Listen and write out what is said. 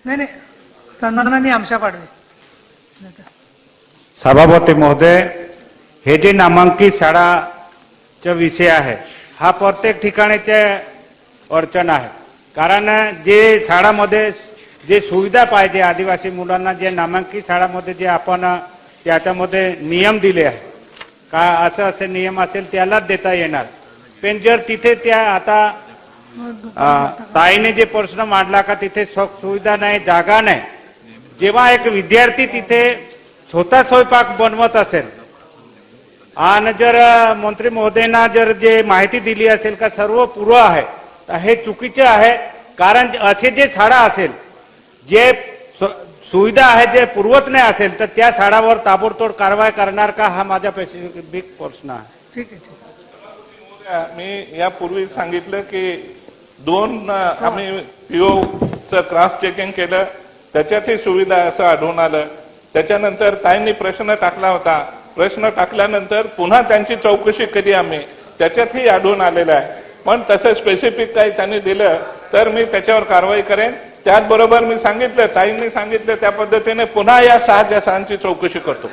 नाही नाही, संधानाने आमच्या पाडवे. सभापती महोदय, हे जे नामांकित शाळाचा विषय आहे हा प्रत्येक ठिकाणीचे अडचण आहे. कारण जे शाळामध्ये जे सुविधा पाहिजे आदिवासी मुलांना, जे नामांकित शाळामध्ये जे आपण त्याच्यामध्ये नियम दिले आहे का असं असे नियम असेल त्यालाच देता येणार. पण जर तिथे त्या आता ताईने जे प्रश्न मांडला का तिथे सुविधा नाही, जागा नाही, जेव्हा एक विद्यार्थी तिथे स्वतः स्वयंपाक बनवत असेल आणि जर मंत्री महोदयांना जर जे माहिती दिली असेल का सर्व पूर्व आहे, तर हे चुकीचे आहे. कारण असे जे शाळा असेल जे सुविधा आहे जे पुरवत नाही असेल तर त्या शाळावर ताबडतोड कारवाई करणार का, हा माझा स्पेसिफिक प्रश्न आहे. ठीक आहे. मी यापूर्वी सांगितलं की आम्ही पीओचं क्रॉस चेकिंग केलं, त्याच्यातही सुविधा असं आढळून आलं. त्याच्यानंतर ताईंनी प्रश्न टाकला होता, प्रश्न टाकल्यानंतर पुन्हा त्यांची चौकशी केली आम्ही, त्याच्यातही आढळून आलेलं आहे. पण तसं स्पेसिफिक काही त्यांनी दिलं तर मी त्याच्यावर कारवाई करेन. त्याचबरोबर मी सांगितलं, ताईंनी सांगितलं त्या पद्धतीने पुन्हा या 6 चौकशी करतो.